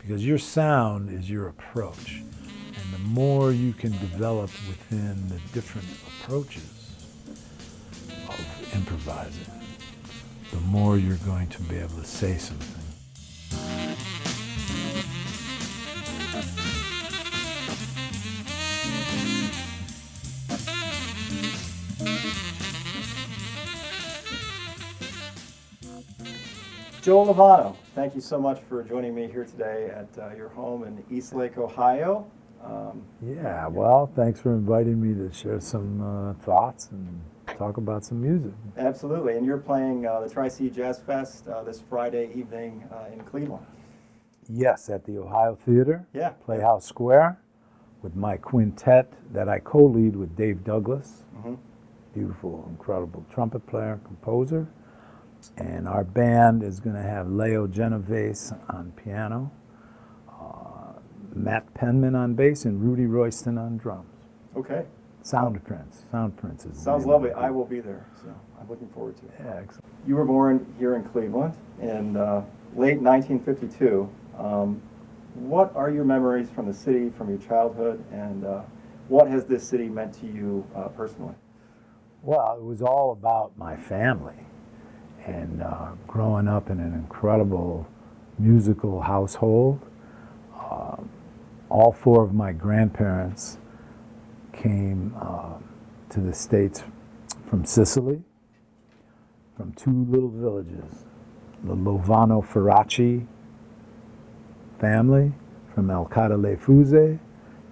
because your sound is your approach. And the more you can develop within the different approaches of improvising, the more you're going to be able to say something. Joe Lovano, thank you so much for joining me here today at your home in Eastlake, Ohio. Yeah, well, thanks for inviting me to share some thoughts and talk about some music. Absolutely, and you're playing the Tri-C Jazz Fest this Friday evening in Cleveland. Yes, at the Ohio Theater, Yeah. Playhouse Square, with my quintet that I co-lead with Dave Douglas, beautiful, incredible trumpet player, composer. And our band is going to have Leo Genovese on piano, Matt Penman on bass, and Rudy Royston on drums. Okay. Sound Prince is Sounds lovely. I will be there, so I'm looking forward to it. Yeah, excellent. You were born here in Cleveland in late 1952. What are your memories from the city, from your childhood, and what has this city meant to you personally? Well, it was all about my family. And growing up in an incredible musical household, all four of my grandparents came to the States from Sicily, from two little villages, the Lovano Ferracci family from El Cadale Fuse,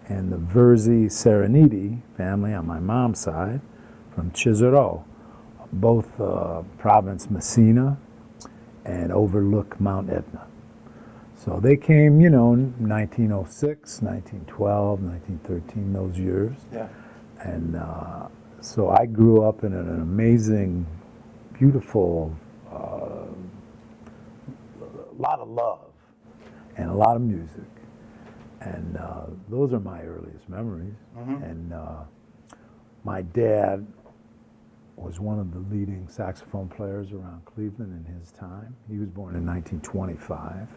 and the Verzi Sereniti family on my mom's side from Chisero, both province Messina and overlook Mount Etna. So they came, you know, in 1906, 1912, 1913, those years. Yeah. And so I grew up in an amazing, beautiful, lot of love and a lot of music. And those are my earliest memories. And my dad was one of the leading saxophone players around Cleveland in his time. He was born in 1925.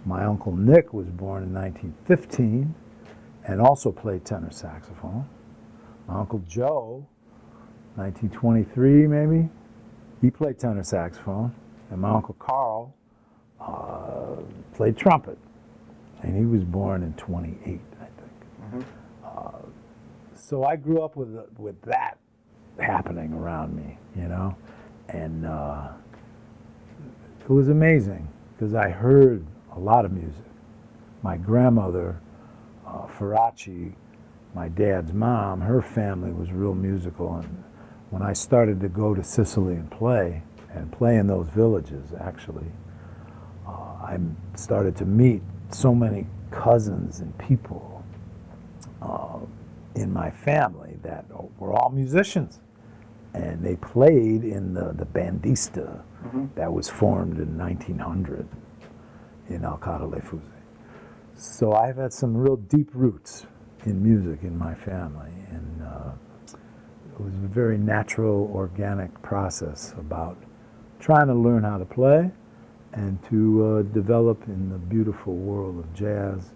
My Uncle Nick was born in 1915 and also played tenor saxophone. My Uncle Joe, 1923 maybe, he played tenor saxophone. And my Uncle Carl played trumpet. And he was born in 28, I think. So I grew up with that happening around me, you know, and it was amazing because I heard a lot of music. My grandmother, Ferracci, my dad's mom, her family was real musical, and when I started to go to Sicily and play in those villages, actually, I started to meet so many cousins and people in my family that were all musicians. And they played in the bandista that was formed in 1900 in El Cadale Fuse. So I've had some real deep roots in music in my family. And it was a very natural, organic process about trying to learn how to play and to develop in the beautiful world of jazz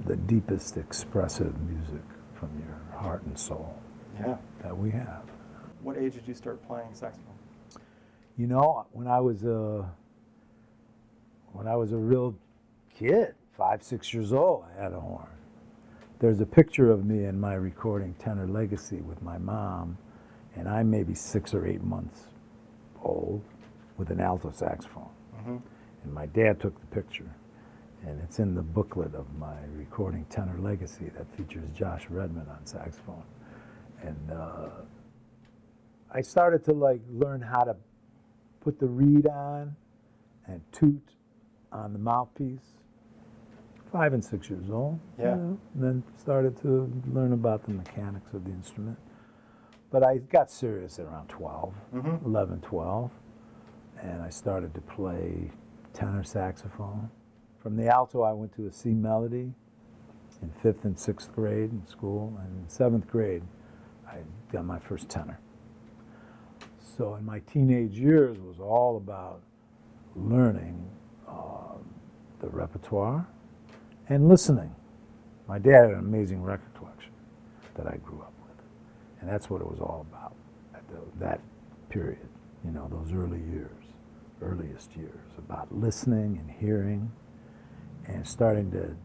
the deepest expressive music from your heart and soul. Yeah. That we have. What age did you start playing saxophone? You know, when I was a real kid, 5, 6 years old, I had a horn. There's a picture of me in my recording Tenor Legacy with my mom, and I'm maybe 6 or 8 months old with an alto saxophone. And my dad took the picture, and it's in the booklet of my recording Tenor Legacy that features Josh Redman on saxophone. And I started to learn how to put the reed on and toot on the mouthpiece. 5 and 6 years old. Yeah. You know, and then started to learn about the mechanics of the instrument. But I got serious at around 12, 11, 12. And I started to play tenor saxophone. From the alto, I went to a C melody in 5th and 6th grade in school. And in 7th grade, I got my first tenor. So in my teenage years, it was all about learning the repertoire, and listening. My dad had an amazing record collection that I grew up with, and that's what it was all about at that period, you know, those earliest years, about listening and hearing and starting to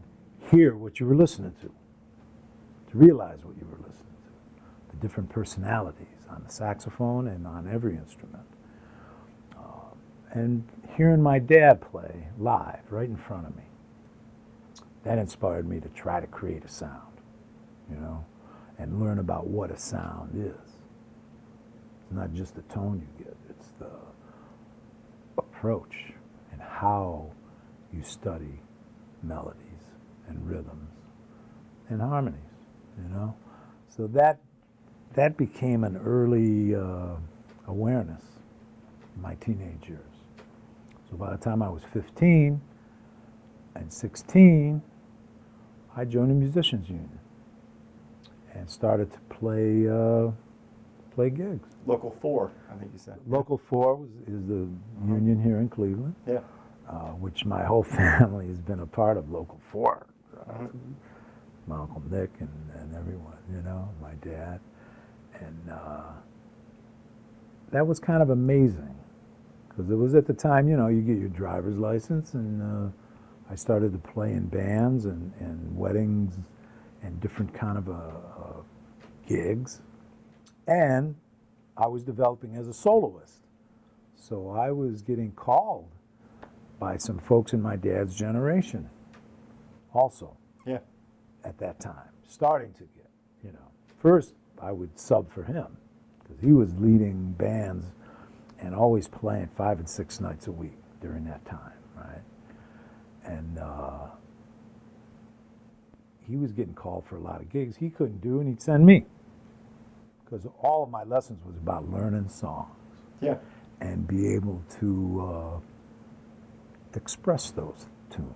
hear what you were listening to realize what you were listening to, the different personalities on the saxophone and on every instrument. And hearing my dad play live right in front of me, that inspired me to try to create a sound, you know, and learn about what a sound is. It's not just the tone you get, it's the approach and how you study melodies and rhythms and harmonies, you know. So that became an early awareness in my teenage years. So by the time I was 15 and 16, I joined the musicians union and started to play gigs. Local 4, I think you said. Local 4 is the union here in Cleveland, Yeah. which my whole family has been a part of. Local 4, my Uncle Nick and everyone, you know, my dad. And that was kind of amazing because it was at the time, you know, you get your driver's license, and I started to play in bands and weddings and different kind of gigs. And I was developing as a soloist. So I was getting called by some folks in my dad's generation also. Yeah. At that time, starting to get, you know. First, I would sub for him because he was leading bands and always playing 5 and 6 nights a week during that time, right? And he was getting called for a lot of gigs he couldn't do, and he'd send me because all of my lessons was about learning songs. Yeah. And be able to express those tunes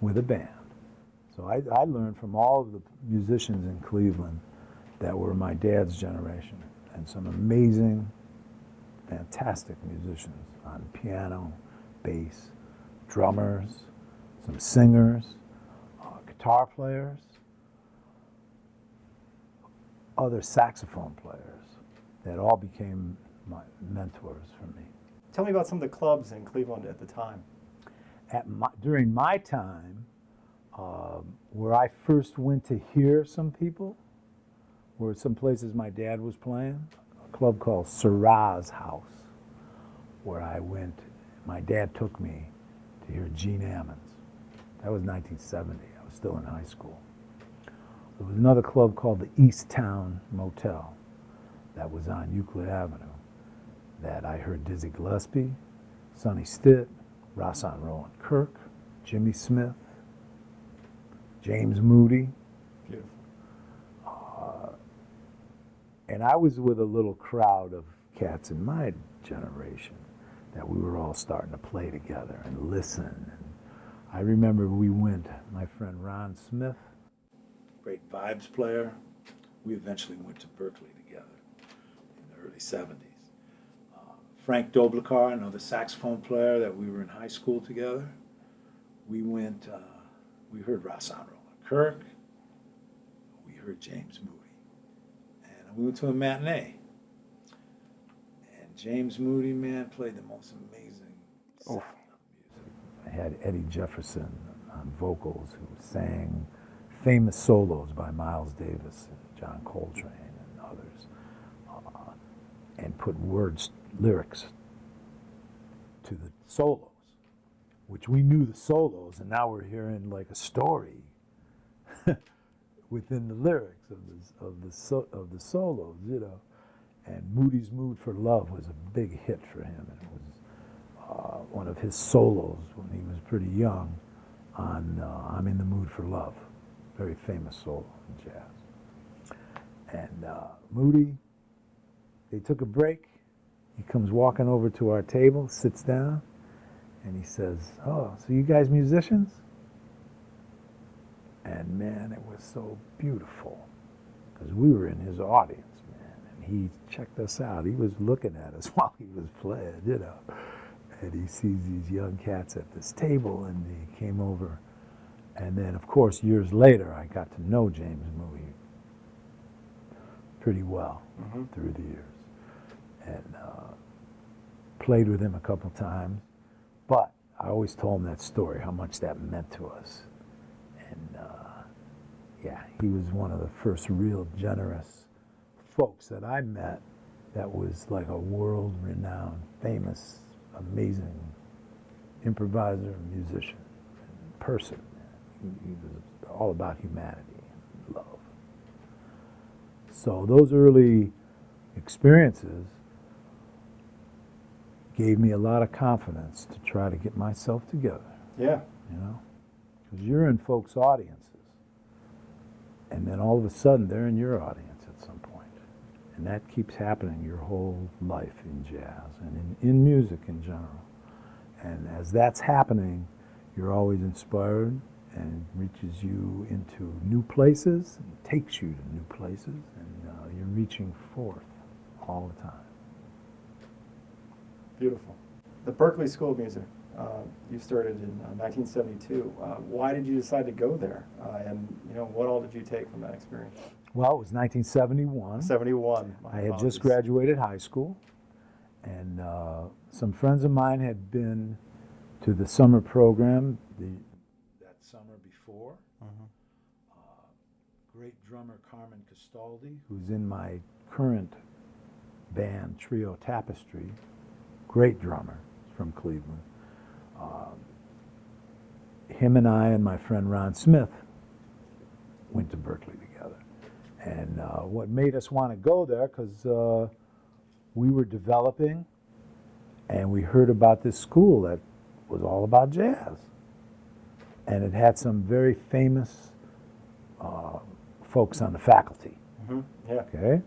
with a band. So I learned from all of the musicians in Cleveland that were my dad's generation, and some amazing, fantastic musicians on piano, bass, drummers, some singers, guitar players, other saxophone players that all became my mentors for me. Tell me about some of the clubs in Cleveland at the time. During my time, where I first went to hear some people, were some places my dad was playing, a club called Syrah's House, where I went. My dad took me to hear Gene Ammons. That was 1970. I was still in high school. There was another club called the East Town Motel that was on Euclid Avenue that I heard Dizzy Gillespie, Sonny Stitt, Rahsaan Roland Kirk, Jimmy Smith, James Moody. Beautiful. And I was with a little crowd of cats in my generation that we were all starting to play together and listen. And I remember we went, my friend Ron Smith, great vibes player, we eventually went to Berkeley together in the early 70s. Frank Doblikar, another saxophone player that we were in high school together. We went, we heard Rahsaan Roland Kirk, we heard James Moody, and we went to a matinee. And James Moody, man, played the most amazing sound of music. I had Eddie Jefferson on vocals, who sang famous solos by Miles Davis and John Coltrane and others, and put lyrics to the solos, which we knew the solos, and now we're hearing like a story within the lyrics of the solos, you know. And Moody's Mood for Love was a big hit for him, and it was one of his solos when he was pretty young on I'm in the Mood for Love, very famous solo in jazz. And Moody, they took a break. He comes walking over to our table, sits down, and he says, "Oh, so you guys musicians?" And man, it was so beautiful because we were in his audience, man, and he checked us out. He was looking at us while he was playing, you know. and he sees these young cats at this table, and he came over. And then, of course, years later, I got to know James Moody pretty well through the years, and played with him a couple times. But I always told him that story, how much that meant to us. And yeah, he was one of the first real generous folks that I met that was like a world-renowned, famous, amazing improviser, musician, and person. He was all about humanity and love. So those early experiences gave me a lot of confidence to try to get myself together. Yeah. You know, because you're in folks' audiences, and then all of a sudden they're in your audience at some point. And that keeps happening your whole life in jazz and in music in general. And as that's happening, you're always inspired, and it reaches you into new places, and takes you to new places, and you're reaching forth all the time. Beautiful. The Berkeley School of Music, you started in 1972. Why did you decide to go there? And what all did you take from that experience? Well, it was 1971. 71. I had just graduated high school, and some friends of mine had been to the summer program that summer before. Great drummer Carmen Castaldi, who's in my current band, Trio Tapestry, great drummer from Cleveland. Him and I and my friend Ron Smith went to Berkeley together. And what made us want to go there, because we were developing, and we heard about this school that was all about jazz. And it had some very famous folks on the faculty. Yeah. Okay?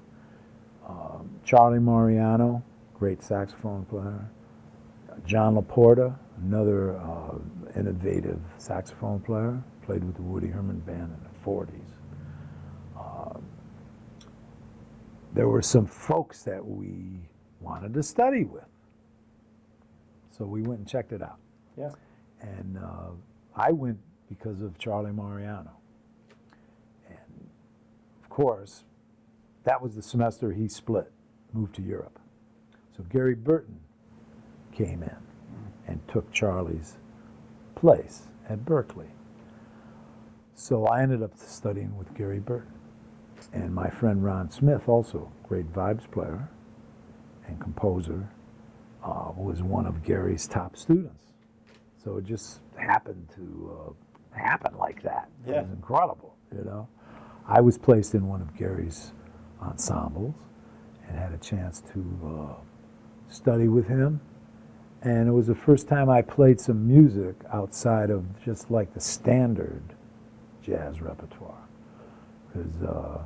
Charlie Mariano, great saxophone player. John Laporta, another innovative saxophone player, played with the Woody Herman band in the 40s. There were some folks that we wanted to study with. So we went and checked it out. Yeah. And I went because of Charlie Mariano. And of course, that was the semester he split, moved to Europe. So Gary Burton came in and took Charlie's place at Berkeley. So I ended up studying with Gary Burton. And my friend Ron Smith, also great vibes player and composer, was one of Gary's top students. So it just happened to happen like that. Yeah. It was incredible, I was placed in one of Gary's ensembles and had a chance to study with him. And it was the first time I played some music outside of just like the standard jazz repertoire. Because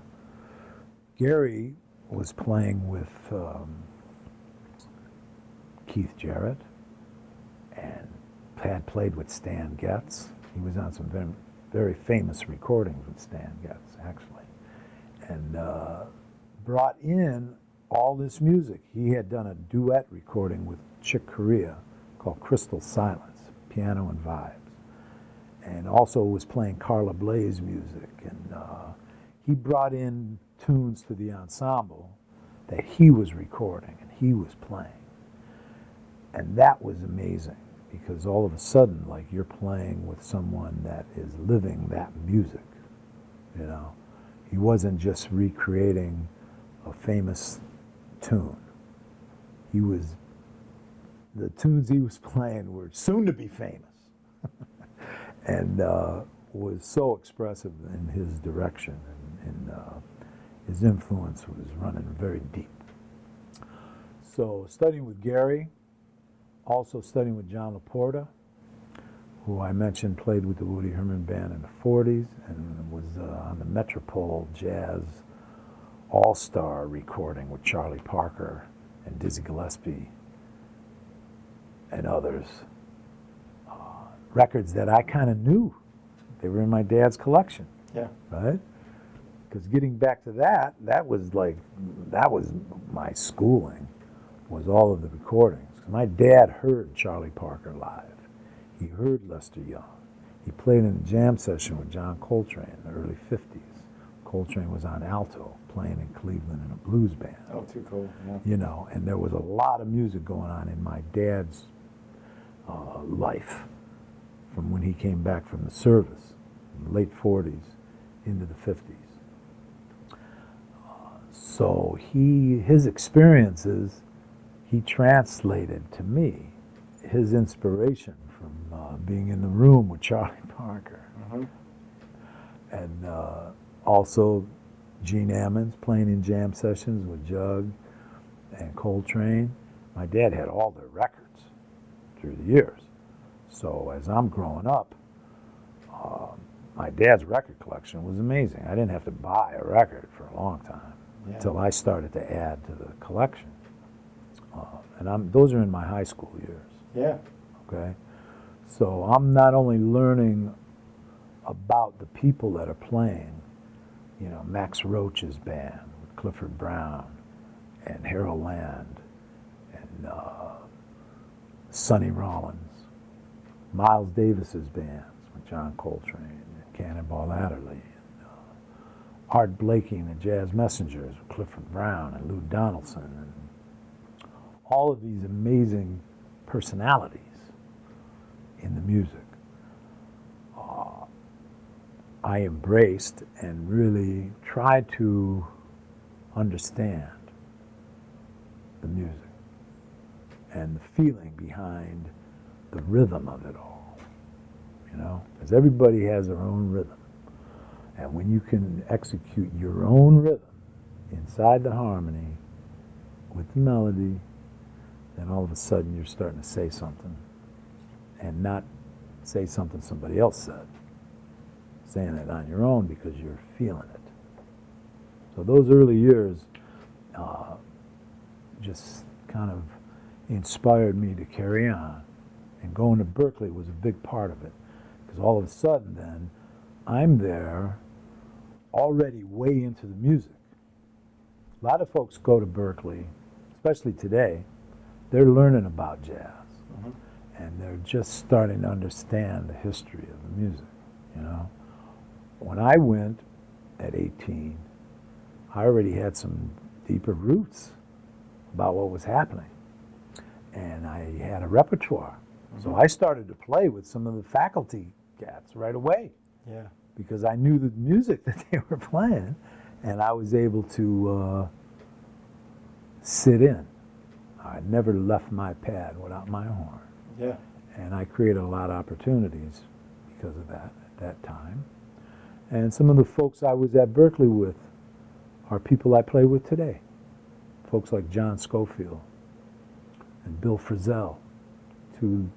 Gary was playing with Keith Jarrett and had played with Stan Getz. He was on some very, very famous recordings with Stan Getz, actually. And brought in all this music. He had done a duet recording with Chick Corea called Crystal Silence, piano and vibes. And also was playing Carla Bley's music. And he brought in tunes to the ensemble that he was recording and he was playing. And that was amazing, because all of a sudden, like, you're playing with someone that is living that music, He wasn't just recreating a famous tune. The tunes he was playing were soon to be famous. And was so expressive in his direction, and his influence was running very deep. So studying with Gary, also studying with John Laporta, who I mentioned played with the Woody Herman band in the 40s and was on the Metropole Jazz All-Star recording with Charlie Parker and Dizzy Gillespie and others. Records that I kind of knew. They were in my dad's collection. Yeah. Right? Because getting back to that was my schooling, was all of the recordings. My dad heard Charlie Parker live. He heard Lester Young. He played in a jam session with John Coltrane in the early 50s. Coltrane was on alto, playing in Cleveland in a blues band. Oh, too cool. Yeah. You know, and there was a lot of music going on in my dad's life from when he came back from the service in the late 40s into the 50s. So his experiences, he translated to me his inspiration from being in the room with Charlie Parker. Mm-hmm. And also Gene Ammons playing in jam sessions with Jug and Coltrane. My dad had all their records through the years. So as I'm growing up, my dad's record collection was amazing. I didn't have to buy a record for a long time until I started to add to the collection. And those are in my high school years. Yeah. Okay? So I'm not only learning about the people that are playing, you know, Max Roach's band with Clifford Brown and Harold Land and Sonny Rollins, Miles Davis's bands with John Coltrane and Cannonball Adderley, and Art Blakey and the Jazz Messengers with Clifford Brown and Lou Donaldson, and all of these amazing personalities in the music. I embraced and really tried to understand the music and the feeling behind the rhythm of it all, you know, because everybody has their own rhythm. And when you can execute your own rhythm inside the harmony with the melody, then all of a sudden you're starting to say something and not say something somebody else said. Saying it on your own because you're feeling it. So those early years just kind of inspired me to carry on. And going to Berkeley was a big part of it. Because all of a sudden then, I'm there already way into the music. A lot of folks go to Berkeley, especially today, they're learning about jazz. Mm-hmm. And they're just starting to understand the history of the music, you know. When I went at 18, I already had some deeper roots about what was happening. And I had a repertoire. Mm-hmm. So I started to play with some of the faculty cats right away. Yeah. Because I knew the music that they were playing, and I was able to sit in. I never left my pad without my horn. Yeah. And I created a lot of opportunities because of that at that time. And some of the folks I was at Berkeley with are people I play with today. Folks like John Schofield and Bill Frisell, two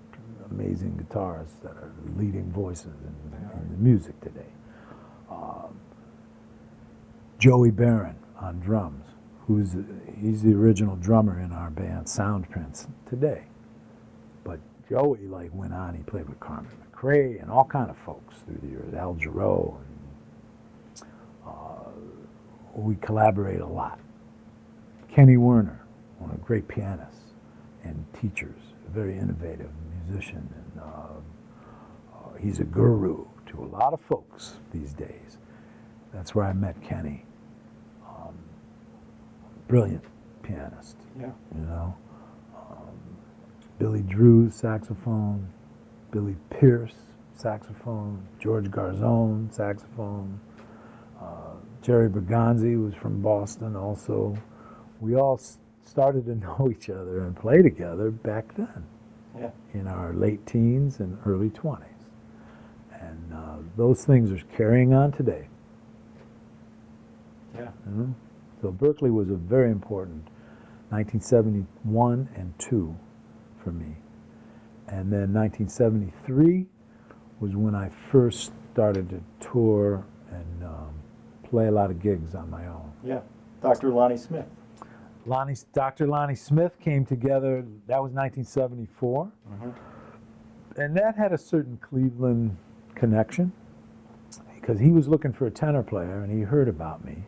amazing guitarists that are leading voices in the music today. Joey Barron on drums, he's the original drummer in our band Soundprints today. But Joey went on, he played with Carmen McRae and all kind of folks through the years, Al Jarreau. We collaborate a lot. Kenny Werner, one of the great pianists and teachers, a very innovative musician, and he's a guru to a lot of folks these days. That's where I met Kenny. Brilliant pianist, yeah. You know. Billy Drew, saxophone. Billy Pierce, saxophone. George Garzone, saxophone. Jerry Bergonzi was from Boston also. We all started to know each other and play together back then, yeah. In our late teens and early 20s. And those things are carrying on today. Yeah. Mm-hmm. So Berkeley was a very important 1971 and 2 for me. And then 1973 was when I first started to tour and play a lot of gigs on my own. Yeah, Dr. Lonnie Smith. Dr. Lonnie Smith came together, that was 1974. Mm-hmm. And that had a certain Cleveland connection because he was looking for a tenor player and he heard about me.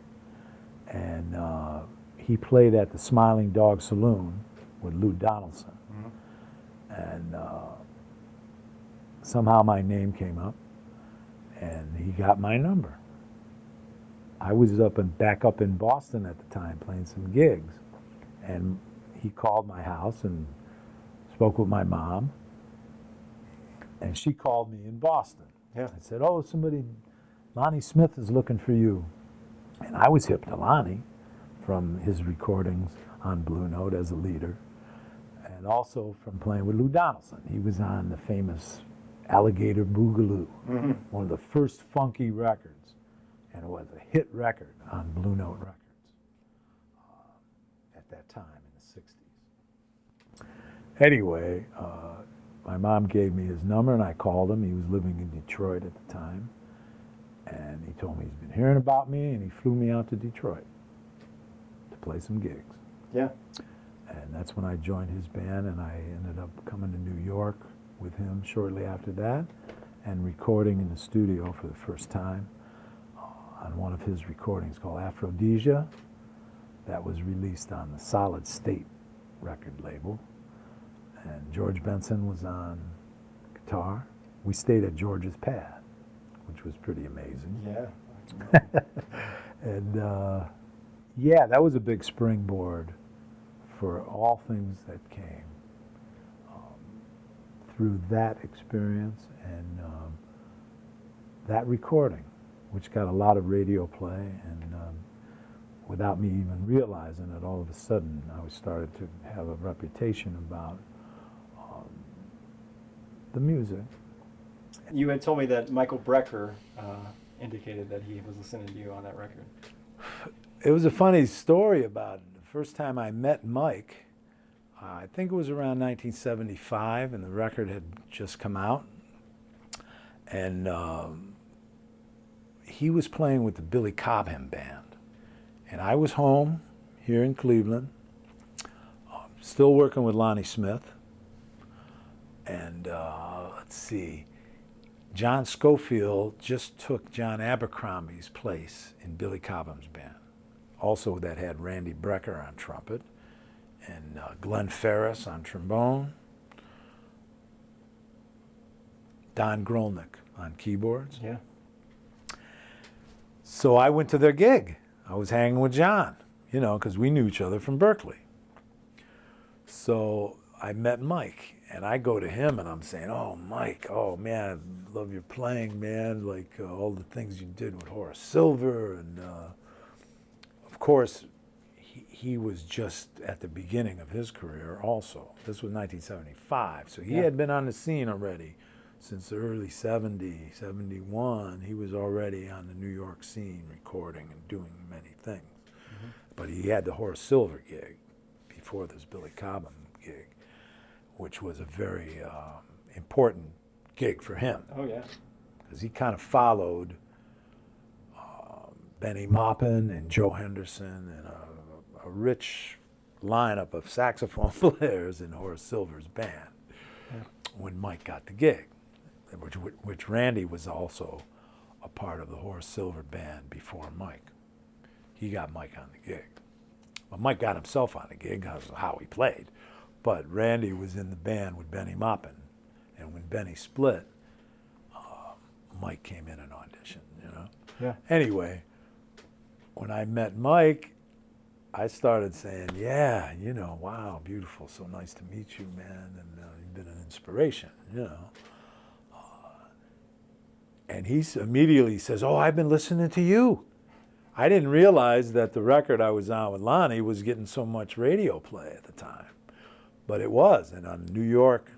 And he played at the Smiling Dog Saloon with Lou Donaldson. Mm-hmm. And somehow my name came up, and he got my number. I was back up in Boston at the time playing some gigs, and he called my house and spoke with my mom, and she called me in Boston. Yeah. I said, "Oh, Lonnie Smith is looking for you." And I was hip to Lonnie from his recordings on Blue Note as a leader, and also from playing with Lou Donaldson. He was on the famous Alligator Boogaloo, one of the first funky records, and it was a hit record on Blue Note Records at that time in the 60s. Anyway, my mom gave me his number, and I called him. He was living in Detroit at the time, and he told me he's been hearing about me, and he flew me out to Detroit to play some gigs. Yeah. And that's when I joined his band, and I ended up coming to New York with him shortly after that and recording in the studio for the first time on one of his recordings called Aphrodisia. That was released on the Solid State record label. And George Benson was on guitar. We stayed at George's pad, which was pretty amazing. Yeah. And yeah, that was a big springboard for all things that came through that experience and that recording, which got a lot of radio play, and without me even realizing it, all of a sudden I started to have a reputation about the music. You had told me that Michael Brecker indicated that he was listening to you on that record. It was a funny story about it. The first time I met Mike, I think it was around 1975, and the record had just come out. And he was playing with the Billy Cobham Band. And I was home here in Cleveland, still working with Lonnie Smith. And let's see, John Schofield just took John Abercrombie's place in Billy Cobham's band. Also that had Randy Brecker on trumpet, and Glenn Ferris on trombone, Don Grolnick on keyboards. Yeah. So I went to their gig. I was hanging with John, because we knew each other from Berkeley. So I met Mike, and I go to him and I'm saying, "Oh, Mike, oh man, I love your playing, man, like all the things you did with Horace Silver." And of course, he was just at the beginning of his career also. This was 1975, so he had been on the scene already since the early 70s, 71. He was already on the New York scene recording and doing many things. But he had the Horace Silver gig before this Billy Cobham gig, which was a very important gig for him. Oh, yeah. Because he kind of followed Benny Maupin and Joe Henderson and a rich lineup of saxophone players in Horace Silver's band when Mike got the gig, which Randy was also a part of the Horace Silver band before Mike. He got Mike on the gig. Well, Mike got himself on the gig because of how he played. But Randy was in the band with Benny Maupin. And when Benny split, Mike came in and auditioned, Yeah. Anyway, when I met Mike, I started saying, "Yeah, wow, beautiful, so nice to meet you, man, and you've been an inspiration, And he immediately says, "Oh, I've been listening to you." I didn't realize that the record I was on with Lonnie was getting so much radio play at the time. But it was, and on New York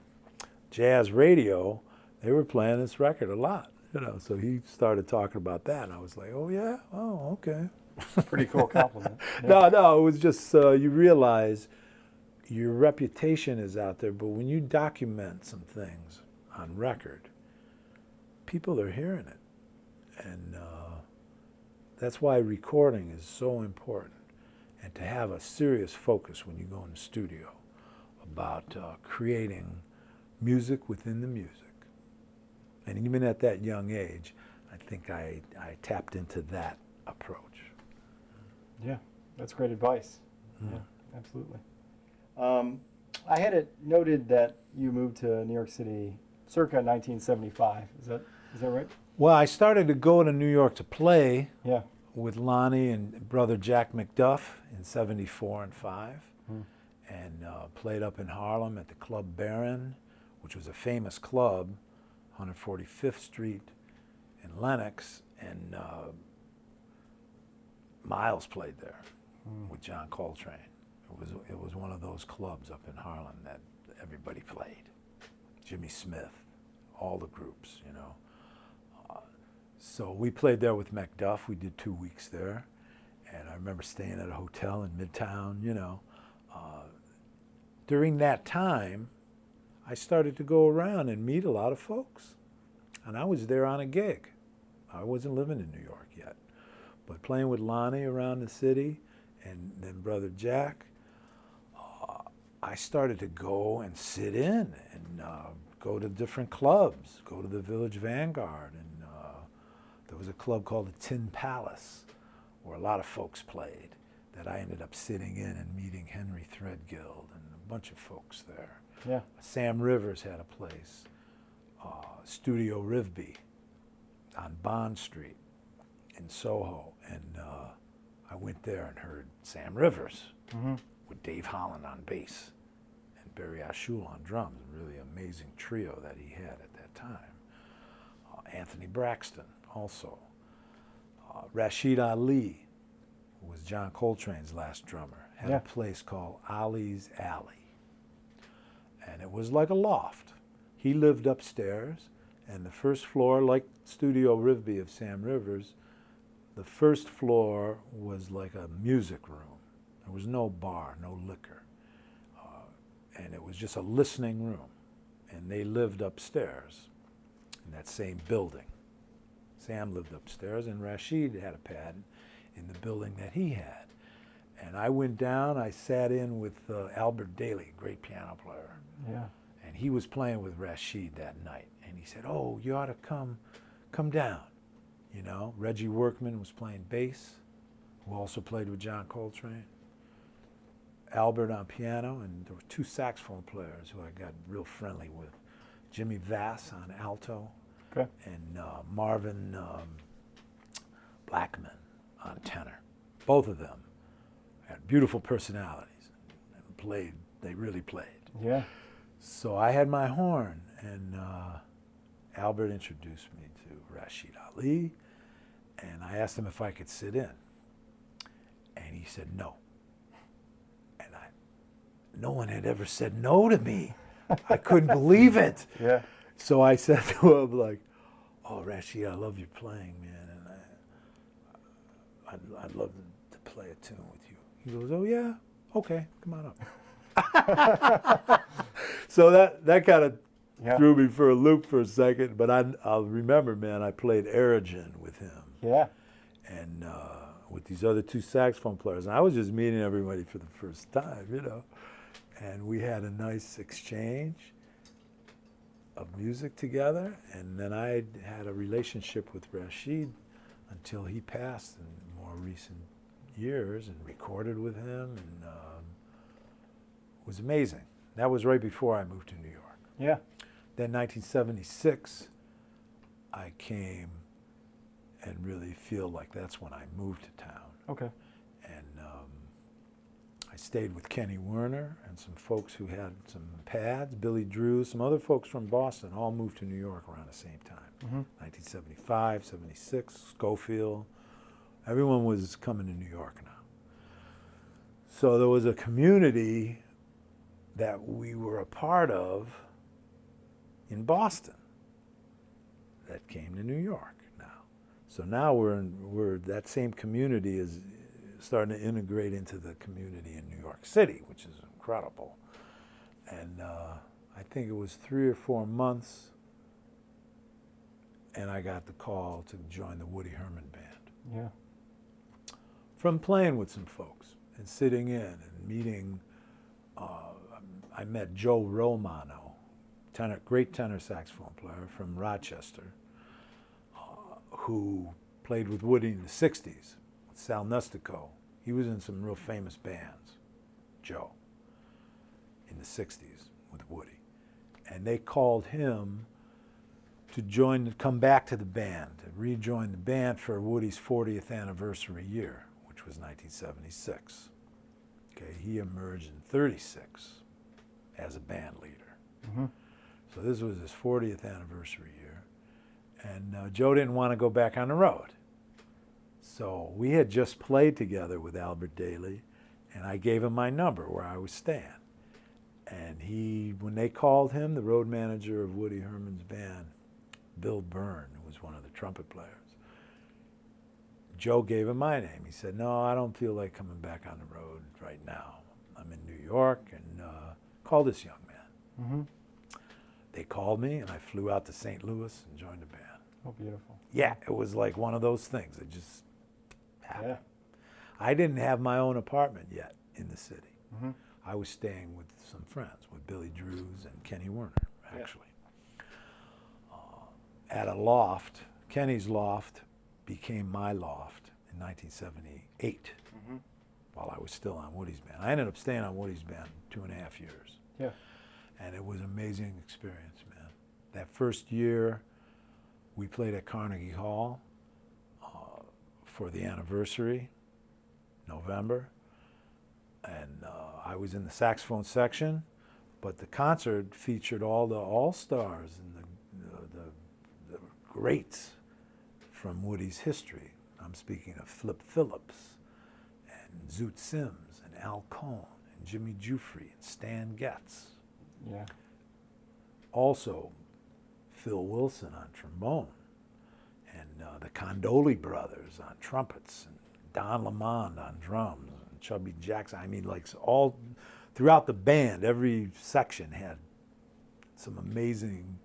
jazz radio, they were playing this record a lot, So he started talking about that, and I was like, "Oh yeah, oh okay." Pretty cool compliment. Yeah. No, it was just you realize your reputation is out there, but when you document some things on record, people are hearing it, and that's why recording is so important, and to have a serious focus when you go in the studio about creating music within the music. And even at that young age, I think I tapped into that approach. Yeah, that's great advice. Yeah, absolutely. I had it noted that you moved to New York City circa 1975. Is that right? Well, I started to go to New York to play Yeah. with Lonnie and brother Jack McDuff in 74 and 5, and played up in Harlem at the Club Baron, which was a famous club, 145th Street in Lenox, and Miles played there with John Coltrane. It was one of those clubs up in Harlem that everybody played. Jimmy Smith, all the groups, you know. So we played there with McDuff. We did 2 weeks there, and I remember staying at a hotel in Midtown, you know. During that time, I started to go around and meet a lot of folks, and I was there on a gig. I wasn't living in New York yet, but playing with Lonnie around the city, and then brother Jack, I started to go and sit in and go to different clubs, go to the Village Vanguard, and there was a club called the Tin Palace where a lot of folks played that I ended up sitting in and meeting Henry Threadgill and a bunch of folks there. Yeah. Sam Rivers had a place, Studio Rivby on Bond Street in Soho, and I went there and heard Sam Rivers with Dave Holland on bass and Barry Ashul on drums, a really amazing trio that he had at that time. Anthony Braxton also. Rashid Ali, who was John Coltrane's last drummer, had a place called Ali's Alley. And it was like a loft. He lived upstairs, and the first floor, like Studio Rivby of Sam Rivers, the first floor was like a music room. There was no bar, no liquor. And it was just a listening room. And they lived upstairs in that same building. Sam lived upstairs, and Rashid had a pad in the building that he had. And I went down, I sat in with Albert Daly, great piano player. Yeah. And he was playing with Rashid that night. And he said, "Oh, you ought to come down." You know, Reggie Workman was playing bass, who also played with John Coltrane. Albert on piano, and there were 2 saxophone players who I got real friendly with. Jimmy Vass on alto, and Marvin Blackman on tenor. Both of them had beautiful personalities and played, they really played. Yeah. So I had my horn, and Albert introduced me to Rashid Ali, and I asked him if I could sit in. And he said no. And no one had ever said no to me. I couldn't believe it. Yeah. So I said to him, like, "Oh, Rashid, I love your playing, man, and I'd love to play a tune with you." He goes, "Oh yeah, okay, come on up." So that kind of threw me for a loop for a second, but I'll remember, man, I played Aerogen with him. Yeah. And with these other 2 saxophone players, and I was just meeting everybody for the first time, you know. And we had a nice exchange of music together, and then I had a relationship with Rashid until he passed in more recent years, and recorded with him, and it was amazing. That was right before I moved to New York. Yeah. Then 1976, I came and really feel like that's when I moved to town. Okay. And I stayed with Kenny Werner and some folks who had some pads, Billy Drew, some other folks from Boston, all moved to New York around the same time. 1975, 76, Schofield. Everyone was coming to New York now. So there was a community that we were a part of in Boston that came to New York now. So now we're that same community is starting to integrate into the community in New York City, which is incredible. And I think it was 3 or 4 months, and I got the call to join the Woody Herman band. Yeah. From playing with some folks and sitting in and meeting, I met Joe Lovano, great tenor saxophone player from Rochester, who played with Woody in the 60s. Sal Nustico. He was in some real famous bands, Joe, in the 60s with Woody. And they called him to come back to the band, to rejoin the band for Woody's 40th anniversary year, which was 1976. Okay, he emerged in 36 as a band leader. Mm-hmm. So this was his 40th anniversary year. And Joe didn't want to go back on the road. So we had just played together with Albert Daly, and I gave him my number where I was staying. And when they called him, the road manager of Woody Herman's band, Bill Byrne, who was one of the trumpet players, Joe gave him my name. He said, no, I don't feel like coming back on the road right now. I'm in New York, and call this young man. Mm-hmm. They called me, and I flew out to St. Louis and joined the band. Oh, beautiful. Yeah, it was like one of those things. It just happened. Yeah. I didn't have my own apartment yet in the city. Mm-hmm. I was staying with some friends, with Billy Drews and Kenny Werner, actually. At a loft. Kenny's loft became my loft in 1978, while I was still on Woody's band. I ended up staying on Woody's band 2.5 years. Yeah. And it was an amazing experience, man. That first year, we played at Carnegie Hall for the anniversary, November. And I was in the saxophone section, but the concert featured all the all-stars and the greats from Woody's history. I'm speaking of Flip Phillips and Zoot Sims and Al Cohn and Jimmy Giuffre and Stan Getz. Yeah. Also, Phil Wilson on trombone, and the Condoli brothers on trumpets, and Don Lamond on drums, and Chubby Jackson. I mean, like all throughout the band, every section had some amazing,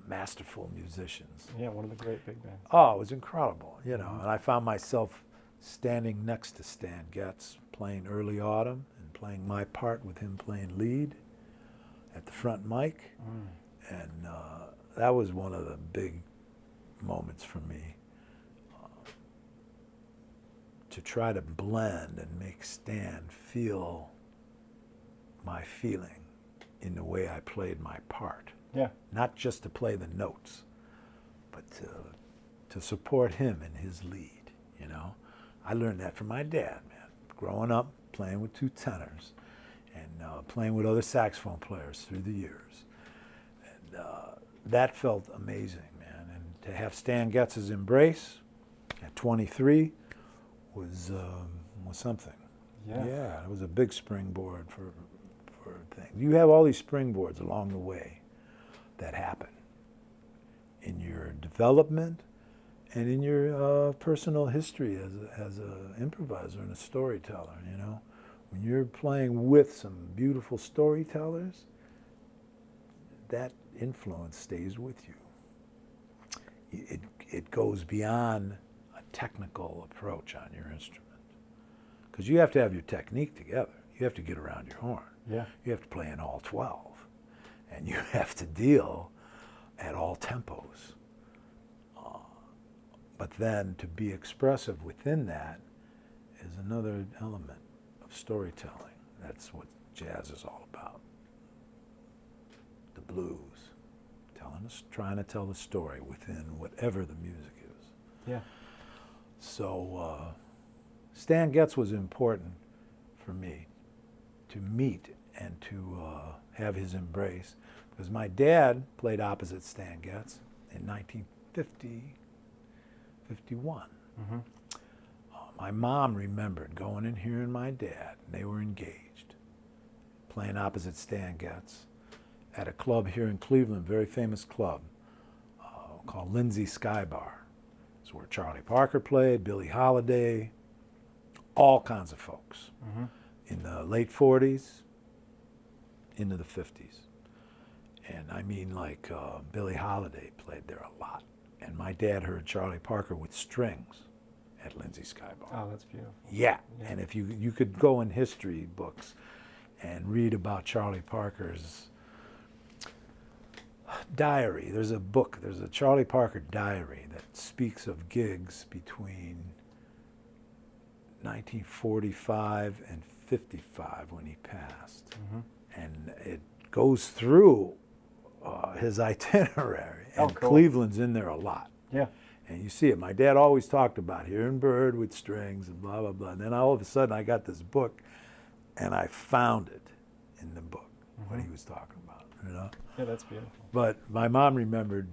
masterful musicians. Yeah, one of the great big bands. Oh, it was incredible, you know. And I found myself standing next to Stan Getz, playing Early Autumn, and playing my part with him playing lead at the front mic. And that was one of the big moments for me, to try to blend and make Stan feel my feeling in the way I played my part. Yeah. Not just to play the notes, but to support him in his lead, you know. I learned that from my dad, man. Growing up, playing with two tenors, and playing with other saxophone players through the years. And that felt amazing, man. And to have Stan Getz's embrace at 23 was something. Yeah, it was a big springboard for things. You have all these springboards along the way that happen in your development and in your personal history as an improviser and a storyteller, you know. When you're playing with some beautiful storytellers, that influence stays with you. It goes beyond a technical approach on your instrument. Because you have to have your technique together. You have to get around your horn. Yeah. You have to play in all 12. And you have to deal at all tempos. But then to be expressive within that is another element of storytelling. That's what jazz is all about. The blues, trying to tell the story within whatever the music is. Yeah. So Stan Getz was important for me to meet and to have his embrace, because my dad played opposite Stan Getz in 1951. Mm-hmm. My mom remembered going and hearing my dad, and they were engaged, playing opposite Stan Getz at a club here in Cleveland, very famous club called Lindsay Sky Bar. It's where Charlie Parker played, Billie Holiday, all kinds of folks in the late 40s into the 50s. And I mean, like Billie Holiday played there a lot. And my dad heard Charlie Parker with strings at Lindsay Sky Bar. Oh, that's beautiful. Yeah. And if you could go in history books and read about Charlie Parker's diary. There's a Charlie Parker diary that speaks of gigs between 1945 and 55 when he passed. And it goes through his itinerary. Oh, And cool. Cleveland's in there a lot. Yeah. And you see it. My dad always talked about hearing Bird with strings and blah, blah, blah. And then all of a sudden I got this book, and I found it in the book, what he was talking about, you know? Yeah, that's beautiful. But my mom remembered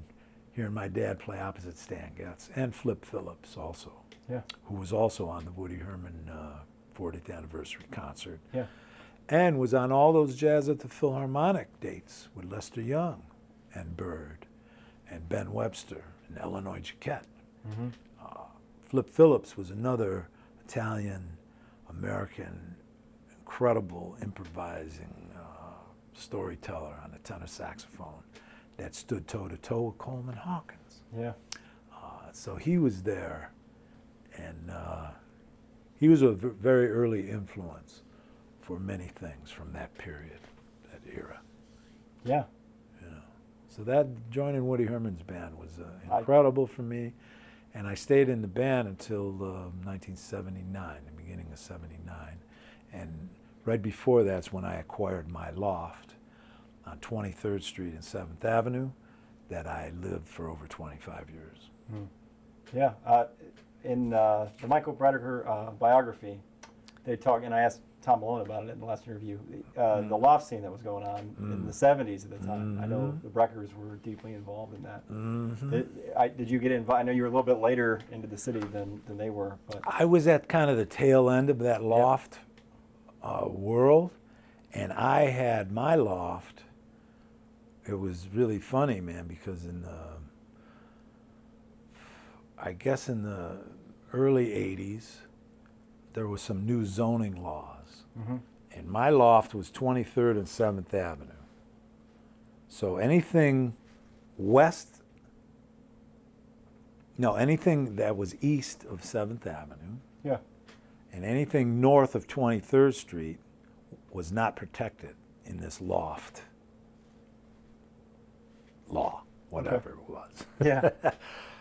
hearing my dad play opposite Stan Getz, and Flip Phillips also, Yeah. who was also on the Woody Herman 40th anniversary concert, Yeah. and was on all those Jazz at the Philharmonic dates with Lester Young and Bird and Ben Webster and Illinois Jacquette. Flip Phillips was another Italian-American, incredible improvising storyteller on the tenor saxophone that stood toe-to-toe with Coleman Hawkins. Yeah. So he was there, and he was a very early influence for many things from that period, that era. Yeah. So that joining Woody Herman's band was incredible for me, and I stayed in the band until 1979, the beginning of '79, and right before that's when I acquired my loft on 23rd Street and 7th Avenue that I lived for over 25 years. Yeah. In the Michael Bredeker biography, they talk, and I asked Tom Malone about it in the last interview, the loft scene that was going on in the 70s at the time. I know the Breckers were deeply involved in that. Did you get involved? I know you were a little bit later into the city than they were. But I was at kind of the tail end of that loft world, and I had my loft. It was really funny, man, because I guess in the early 80s, there was some new zoning laws. And my loft was 23rd and 7th Avenue. So anything anything that was east of 7th Avenue yeah. and anything north of 23rd Street was not protected in this loft law, whatever it was. Yeah.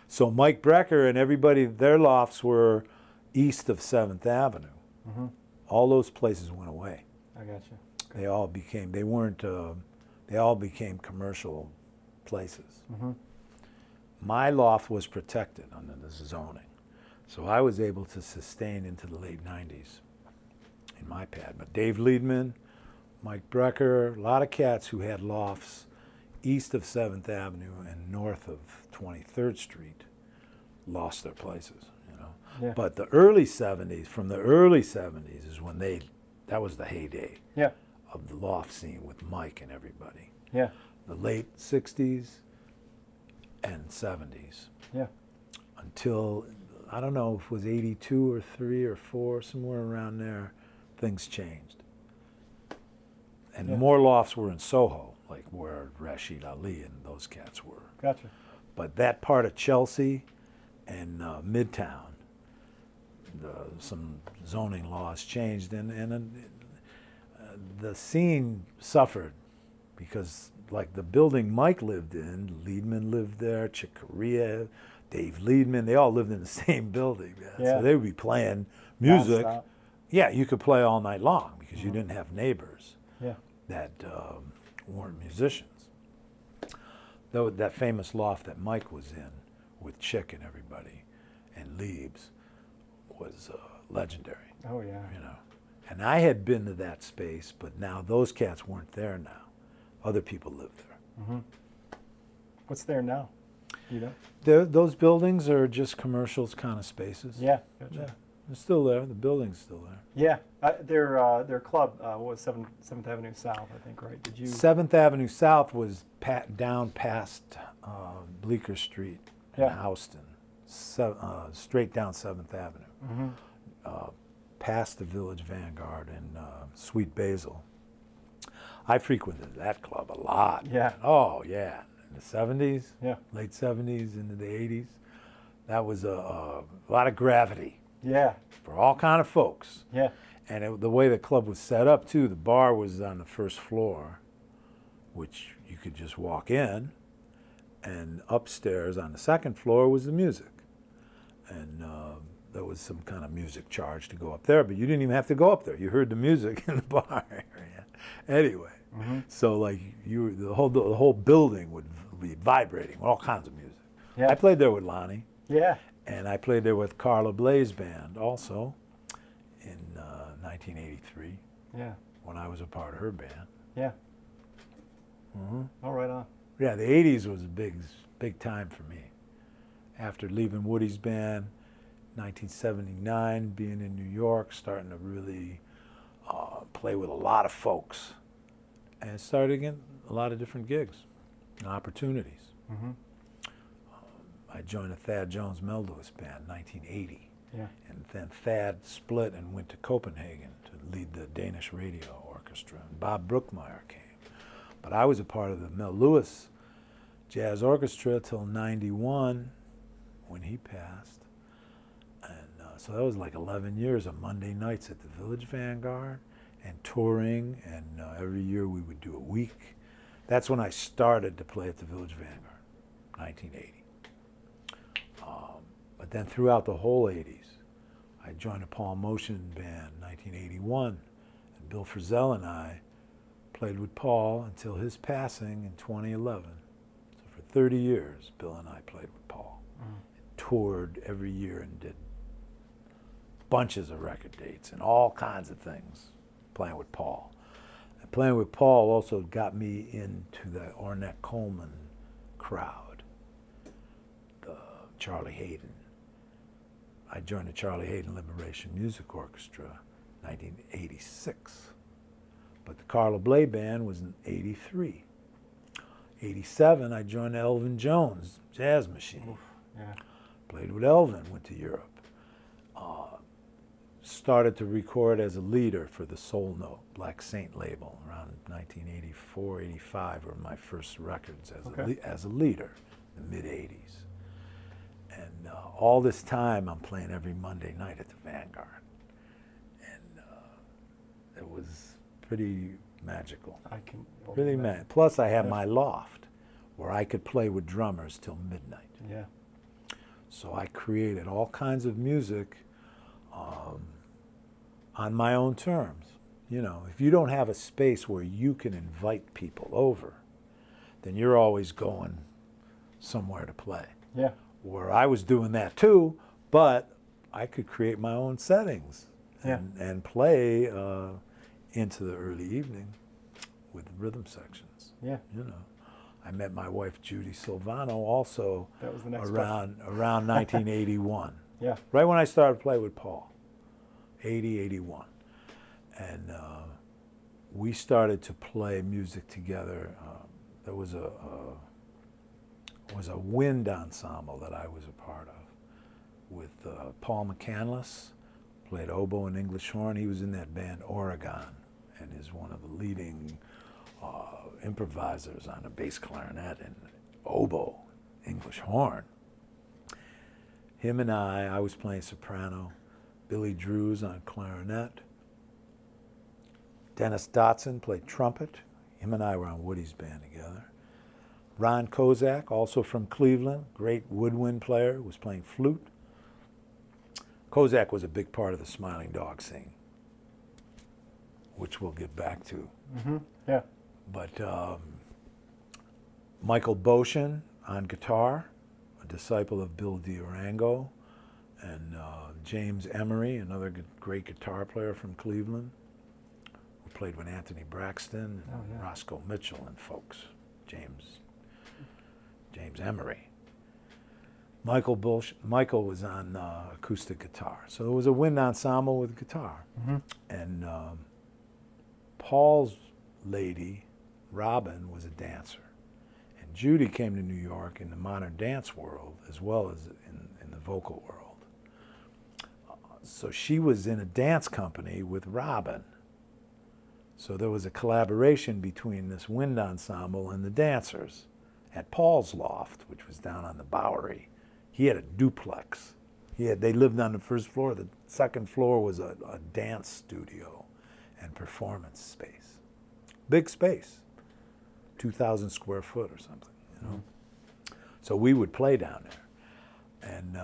So Mike Brecker and everybody, their lofts were east of 7th Avenue. All those places went away. I got you. They all became, they all became commercial places. My loft was protected under the zoning. So I was able to sustain into the late 90s in my pad. But Dave Liedman, Mike Brecker, a lot of cats who had lofts east of 7th Avenue and north of 23rd Street lost their places, you know. Yeah. But the early 70s, from the early 70s is when that was the heyday Yeah. of the loft scene with Mike and everybody. Yeah. The late 60s and 70s. Yeah. Until, I don't know if it was 82 or 3 or 4, somewhere around there, things changed. And Yeah. more lofts were in Soho, like where Rashid Ali and those cats were. Gotcha. But that part of Chelsea and Midtown, some zoning laws changed, and the scene suffered because, like, the building Mike lived in, Liedman lived there, Chick Corea, Dave Liedman, they all lived in the same building. Man. Yeah. So they would be playing music. Nonstop. Yeah, you could play all night long because you didn't have neighbors Yeah. that weren't musicians. Though that famous loft that Mike was in with Chick and everybody and Liebs was legendary, Oh yeah. you know. And I had been to that space, but now those cats weren't there now. Other people lived there. What's there now? You know? Those buildings are just commercials kind of spaces. Yeah. Gotcha. Yeah. They're still there. The building's still there. Yeah. Their club was 7th Avenue South, I think, right? Did you? 7th Avenue South was down past Bleecker Street in Yeah. Houston, straight down 7th Avenue, past the Village Vanguard and Sweet Basil. I frequented that club a lot. Yeah. Oh, yeah. In the 70s, Yeah. late 70s into the 80s. That was a lot of gravity Yeah. for all kind of folks. Yeah. And the way the club was set up, too, the bar was on the first floor, which you could just walk in, and upstairs on the second floor was the music. And there was some kind of music charge to go up there, but you didn't even have to go up there. You heard the music in the bar area. Anyway, so like the whole building would be vibrating with all kinds of music. Yeah. I played there with Lonnie. Yeah. And I played there with Carla Bley's band also in 1983. Yeah. When I was a part of her band. Yeah. All right on. Yeah, the 80s was a big time for me. After leaving Woody's band, 1979, being in New York, starting to really play with a lot of folks, and started getting a lot of different gigs and opportunities. I joined the Thad Jones Mel Lewis band in 1980. Yeah. And then Thad split and went to Copenhagen to lead the Danish radio orchestra. And Bob Brookmeyer came. But I was a part of the Mel Lewis Jazz Orchestra till 91 when he passed. And so that was like 11 years of Monday nights at the Village Vanguard and touring. And every year we would do a week. That's when I started to play at the Village Vanguard, 1980. But then throughout the whole 80s, I joined a Paul Motian band in 1981, and Bill Frisell and I played with Paul until his passing in 2011. So for 30 years, Bill and I played with Paul. Toured every year and did bunches of record dates and all kinds of things playing with Paul. And playing with Paul also got me into the Ornette Coleman crowd, the Charlie Hayden. I joined the Charlie Hayden Liberation Music Orchestra in 1986. But the Carla Bley Band was in 83. 87, I joined Elvin Jones Jazz Machine. Oof, yeah. Played with Elvin, went to Europe. Started to record as a leader for the Soul Note, Black Saint label, around 1984, 85 were my first records as a leader in the mid-80s. And all this time, I'm playing every Monday night at the Vanguard. And it was pretty magical. I can really magical. Plus, I had my loft, where I could play with drummers till midnight. Yeah. So I created all kinds of music on my own terms. You know, if you don't have a space where you can invite people over, then you're always going somewhere to play. Yeah. Where I was doing that too, but I could create my own settings and play into the early evening with rhythm sections. Yeah. You know, I met my wife Judy Silvano also that was the next around 1981. Yeah. Right when I started to play with Paul, 80, 81. And we started to play music together. There was a wind ensemble that I was a part of with Paul McCandless, played oboe and English horn. He was in that band Oregon and is one of the leading improvisers on the bass clarinet and oboe, English horn. Him and I was playing soprano, Billy Drews on clarinet. Dennis Dotson played trumpet. Him and I were on Woody's band together. Ron Kozak, also from Cleveland, great woodwind player, was playing flute. Kozak was a big part of the Smiling Dog scene, which we'll get back to. Mm-hmm. Yeah. But Michael Boshin on guitar, a disciple of Bill D'Orango, and James Emery, another great guitar player from Cleveland, who played with Anthony Braxton and Roscoe Mitchell and folks. James Emery. Michael was on acoustic guitar. So it was a wind ensemble with guitar. Mm-hmm. And Paul's lady, Robin, was a dancer. And Judy came to New York in the modern dance world as well as in the vocal world. So she was in a dance company with Robin. So there was a collaboration between this wind ensemble and the dancers at Paul's Loft, which was down on the Bowery. He had a duplex. They lived on the first floor. The second floor was a dance studio and performance space. Big space, 2,000 square foot or something, you know. So we would play down there. And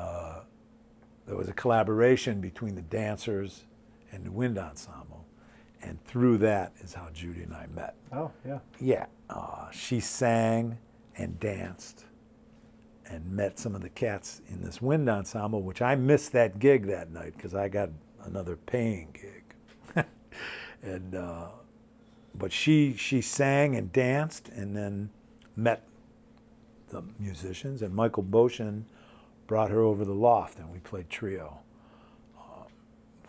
there was a collaboration between the dancers and the wind ensemble, and through that is how Judy and I met. Oh, yeah. Yeah, she sang and danced and met some of the cats in this wind ensemble, which I missed that gig that night because I got another paying gig. And but she sang and danced and then met the musicians, and Michael Motian brought her over to the Loft, and we played trio,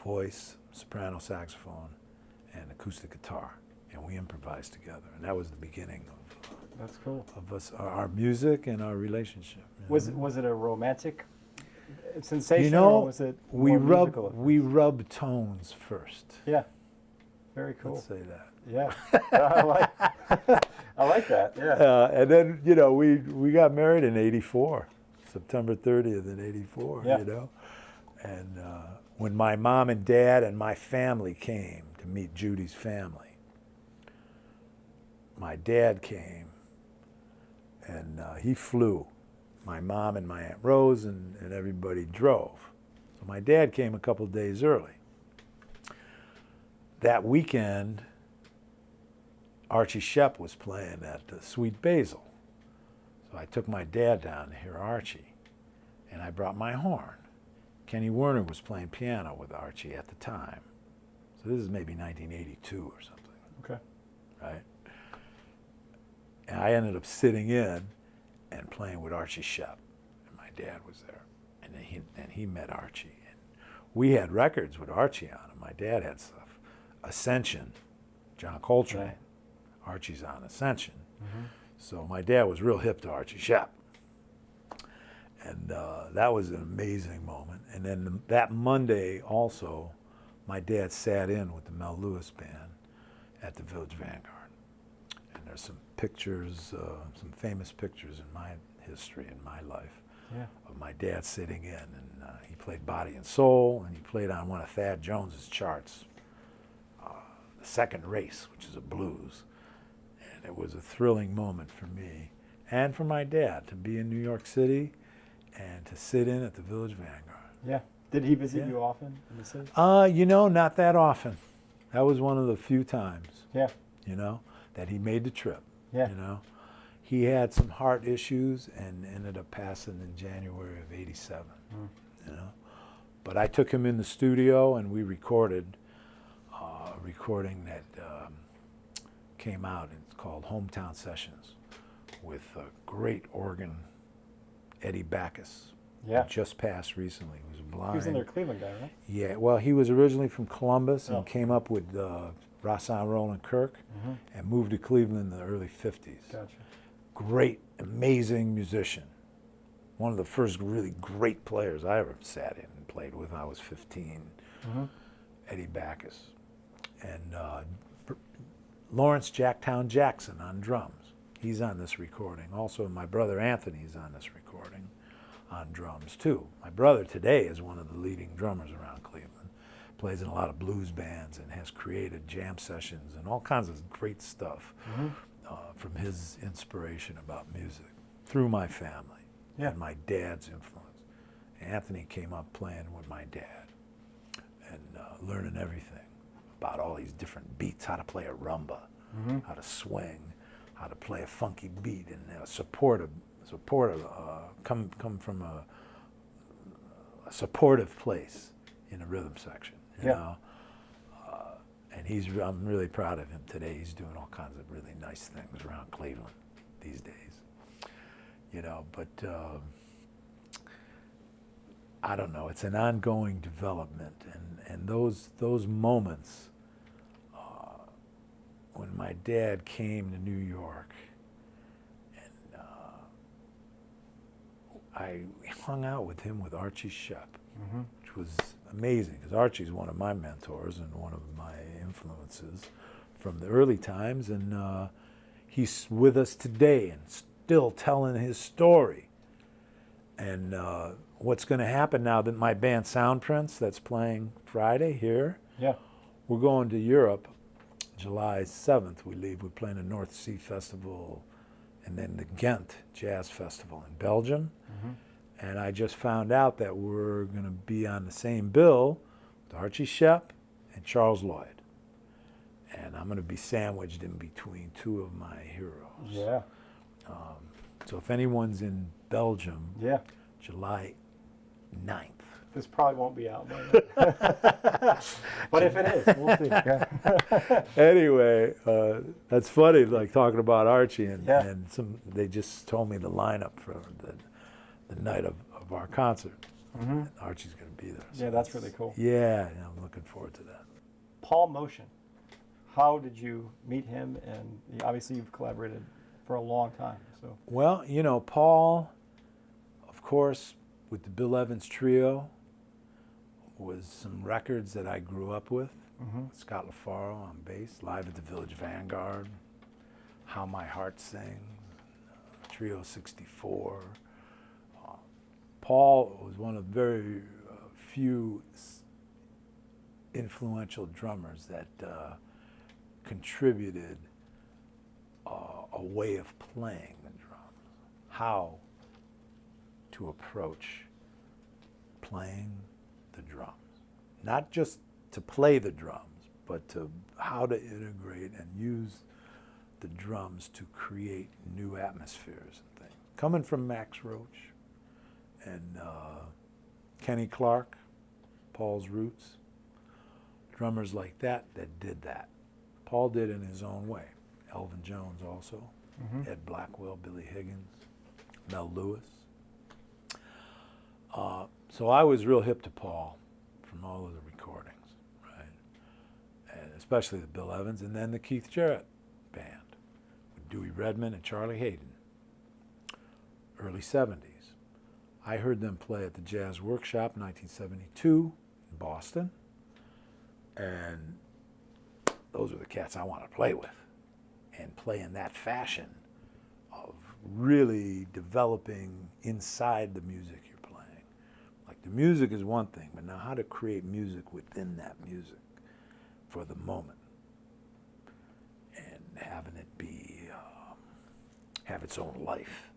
voice, soprano saxophone, and acoustic guitar, and we improvised together, and that was the beginning of That's cool. of us, our music and our relationship. Was it a romantic sensation, You know, or was it more musical? we rub tones first. Yeah. Very cool. Let's say that. Yeah. I like that. Yeah. And then, you know, we got married in '84, September 30th in '84. Yeah. You know, and when my mom and dad and my family came to meet Judy's family, my dad came, and he flew. My mom and my Aunt Rose and everybody drove. So my dad came a couple days early. That weekend, Archie Shepp was playing at Sweet Basil. So I took my dad down to hear Archie, and I brought my horn. Kenny Werner was playing piano with Archie at the time. So this is maybe 1982 or something. Okay. Right? And I ended up sitting in and playing with Archie Shepp, and my dad was there, and then he met Archie, and we had records with Archie on them. My dad had stuff, Ascension, John Coltrane, Right. Archie's on Ascension, so my dad was real hip to Archie Shepp, and that was an amazing moment. And then that Monday also, my dad sat in with the Mel Lewis band at the Village Vanguard. And there's some pictures, some famous pictures in my history, in my life, of my dad sitting in. And he played Body and Soul, and he played on one of Thad Jones's charts, The Second Race, which is a blues. And it was a thrilling moment for me and for my dad to be in New York City and to sit in at the Village Vanguard. Yeah. Did he visit Yeah. you often in the city? You know, not that often. That was one of the few times, Yeah. you know, that he made the trip. Yeah. You know, he had some heart issues and ended up passing in January of '87. You know, but I took him in the studio and we recorded a recording that came out. It's called Hometown Sessions with a great organ, Eddie Baccus. Yeah. Who just passed recently. He was blind. He was another Cleveland guy, right? Yeah, well, he was originally from Columbus Oh. and came up with Rahsaan Roland Kirk and moved to Cleveland in the early 50s. Gotcha. Great, amazing musician. One of the first really great players I ever sat in and played with when I was 15, Eddie Baccus. And Lawrence Jacktown Jackson on drums. He's on this recording. Also, my brother Anthony's on this recording on drums too. My brother today is one of the leading drummers around Cleveland. Plays in a lot of blues bands and has created jam sessions and all kinds of great stuff from his inspiration about music through my family and my dad's influence. Anthony came up playing with my dad and learning everything about all these different beats, how to play a rumba, how to swing, how to play a funky beat, and come from a supportive place in a rhythm section. You know? And I'm really proud of him today. He's doing all kinds of really nice things around Cleveland these days. You know, but I don't know. It's an ongoing development, and those moments when my dad came to New York, and I hung out with him with Archie Shepp, which was amazing because Archie's one of my mentors and one of my influences from the early times, and he's with us today and still telling his story. And what's going to happen now that my band Sound Prince, that's playing Friday here, we're going to Europe. July 7th we leave. We're playing the North Sea Festival and then the Ghent Jazz Festival in Belgium. And I just found out that we're going to be on the same bill with Archie Shepp and Charles Lloyd. And I'm going to be sandwiched in between two of my heroes. Yeah. So if anyone's in Belgium, Yeah. July 9th. This probably won't be out by then. But if it is, we'll see. Yeah. Anyway, that's funny, like talking about Archie, and, Yeah. and they just told me the lineup for the night of our concert. Mm-hmm. Archie's going to be there. So Yeah, that's really cool. Yeah, I'm looking forward to that. Paul Motian, how did you meet him? And obviously you've collaborated for a long time. So Well, Paul, of course, with the Bill Evans Trio, was some records that I grew up with. mm-hmm. Scott LaFaro on bass, Live at the Village Vanguard, How My Heart Sings, Trio 64. Paul was one of very few influential drummers that contributed a way of playing the drums, how to approach playing the drums. Not just to play the drums, but to how to integrate and use the drums to create new atmospheres and things. Coming from Max Roach and Kenny Clark, Paul's roots, drummers like that did that. Paul did in his own way. Elvin Jones also, Mm-hmm. Ed Blackwell, Billy Higgins, Mel Lewis. So I was real hip to Paul from all of the recordings, right? And especially the Bill Evans, and then the Keith Jarrett band with Dewey Redman and Charlie Hayden, early 70s. I heard them play at the Jazz Workshop in 1972 in Boston, and those are the cats I want to play with, and play in that fashion of really developing inside the music you're playing. Like the music is one thing, but now how to create music within that music for the moment, and having it be, have its own life,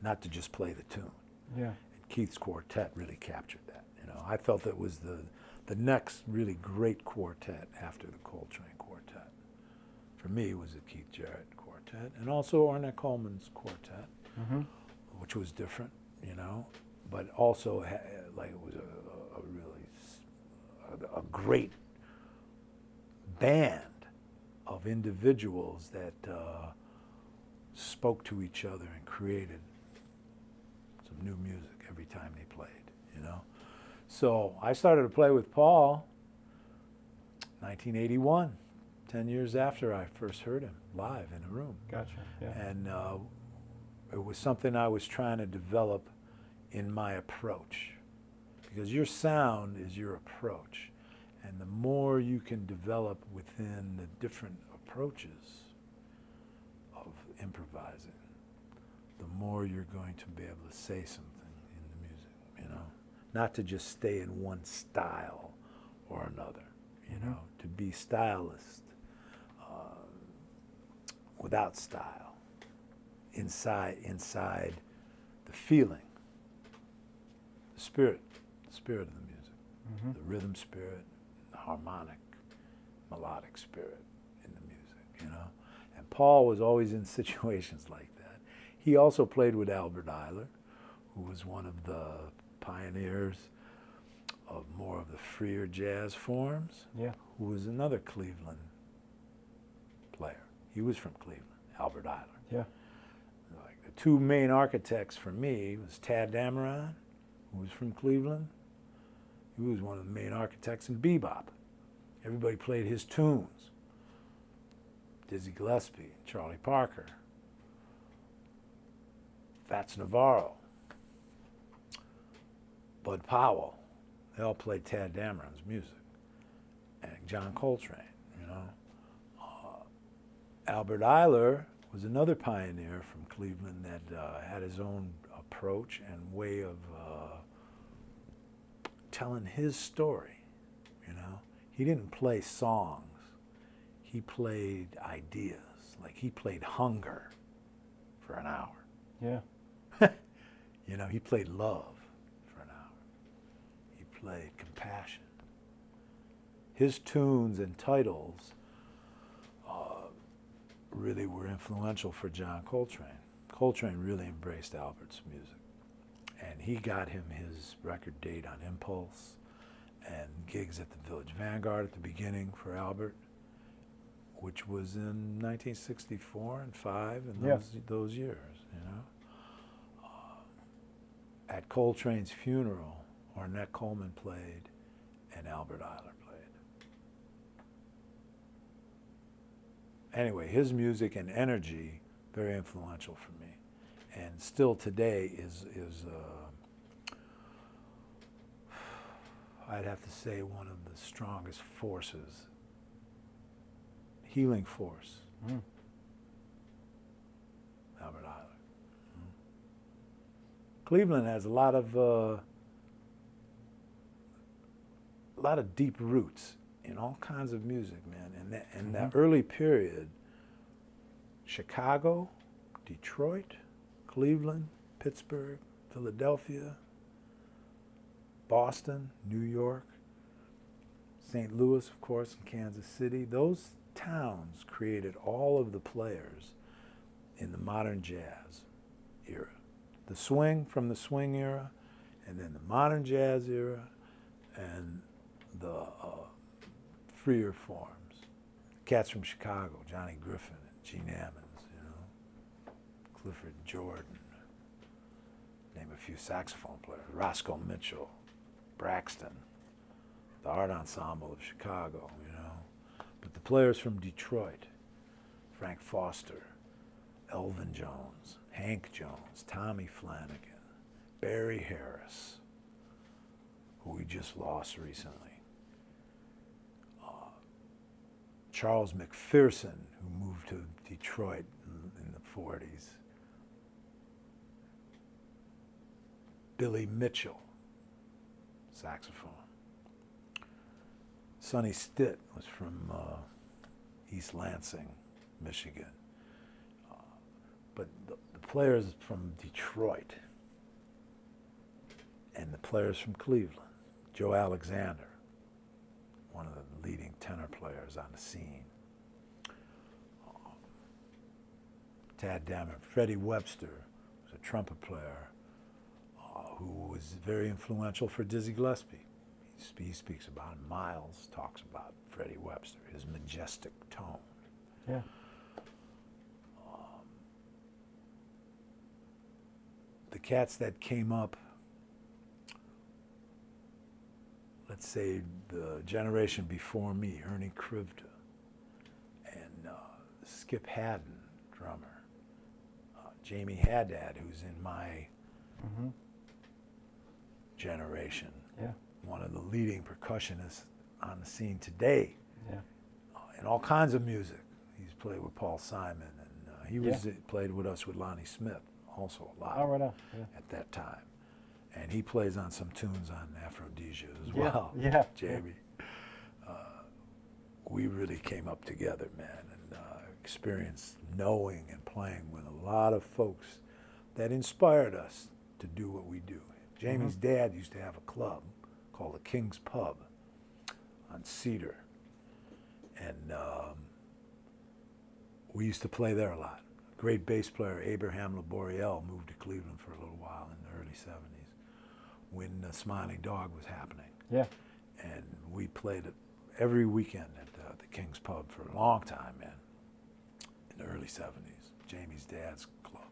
not to just play the tune. Yeah. And Keith's quartet really captured that. I felt it was the next really great quartet after the Coltrane quartet. For me, it was the Keith Jarrett quartet, and also Ornette Coleman's quartet, Mm-hmm. which was different, but also like it was a really a great band of individuals that spoke to each other and created some new music every time they played, So I started to play with Paul 1981, 10 years after I first heard him live in a room. Gotcha. Yeah. And it was something I was trying to develop in my approach, because your sound is your approach. And the more you can develop within the different approaches of improvising, the more you're going to be able to say something in the music, Not to just stay in one style or another, to be stylist without style, inside the feeling, the spirit of the music, Mm-hmm. the rhythm spirit, the harmonic, melodic spirit in the music, And Paul was always in situations like that. He also played with Albert Ayler, who was one of the pioneers of more of the freer jazz forms, Yeah. who was another Cleveland player. He was from Cleveland, Albert Ayler. Yeah. Like the two main architects for me was Tad Dameron, who was from Cleveland. He was one of the main architects in bebop. Everybody played his tunes. Dizzy Gillespie, Charlie Parker, Fats Navarro, Bud Powell. They all played Tad Dameron's music. And John Coltrane, Albert Ayler was another pioneer from Cleveland that had his own approach and way of telling his story, He didn't play songs. He played ideas. Like he played hunger for an hour. Yeah. You know, he played Love for an hour. He played Compassion. His tunes and titles really were influential for John Coltrane. Coltrane really embraced Albert's music. And he got him his record date on Impulse and gigs at the Village Vanguard at the beginning for Albert, which was in 1964 and 5 and those years, you know. At Coltrane's funeral, Ornette Coleman played and Albert Ayler played. Anyway, his music and energy, very influential for me. And still today is I'd have to say one of the strongest forces, healing force. Albert Ayler. Cleveland has a lot of deep roots in all kinds of music, man. And that early period, Chicago, Detroit, Cleveland, Pittsburgh, Philadelphia, Boston, New York, St. Louis, of course, and Kansas City. Those towns created all of the players in the modern jazz era. The swing, from the swing era, and then the modern jazz era, and the freer forms. Cats from Chicago, Johnny Griffin and Gene Ammons, you know, Clifford Jordan, name a few saxophone players, Roscoe Mitchell, Braxton, the Art Ensemble of Chicago, you know. But the players from Detroit, Frank Foster, Elvin Jones, Hank Jones, Tommy Flanagan, Barry Harris, who we just lost recently, Charles McPherson, who moved to Detroit in the 40s, Billy Mitchell, saxophone. Sonny Stitt was from East Lansing, Michigan. But the players from Detroit and the players from Cleveland, Joe Alexander, one of the leading tenor players on the scene, Tad Dameron, Freddie Webster was a trumpet player who was very influential for Dizzy Gillespie. He speaks about him. Miles talks about Freddie Webster, his majestic tone. Yeah. The cats that came up, let's say the generation before me, Ernie Krivda and Skip Haddon, drummer, Jamie Haddad, who's in my generation, one of the leading percussionists on the scene today, in all kinds of music. He's played with Paul Simon, and he played with us with Lonnie Smith, also a lot at that time. And he plays on some tunes on Aphrodisia as well, Jamie. We really came up together, man, and experienced knowing and playing with a lot of folks that inspired us to do what we do. Jamie's dad used to have a club called the King's Pub on Cedar, and we used to play there a lot. Great bass player Abraham Laboriel moved to Cleveland for a little while in the early 70s when Smiling Dog was happening. And we played it every weekend at the King's Pub for a long time, man, in the early 70s, Jamie's dad's club.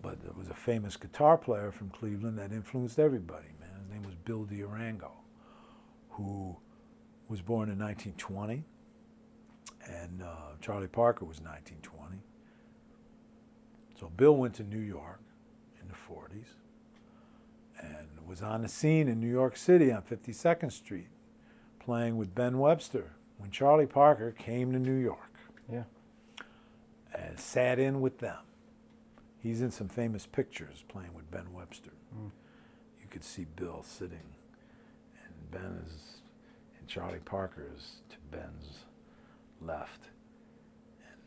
But there was a famous guitar player from Cleveland that influenced everybody, man. His name was Bill D'Arango, who was born in 1920, and Charlie Parker was 1920. So Bill went to New York in the 40s and was on the scene in New York City on 52nd Street playing with Ben Webster when Charlie Parker came to New York and sat in with them. He's in some famous pictures playing with Ben Webster. You could see Bill sitting, and Ben is, and Charlie Parker is to Ben's left. And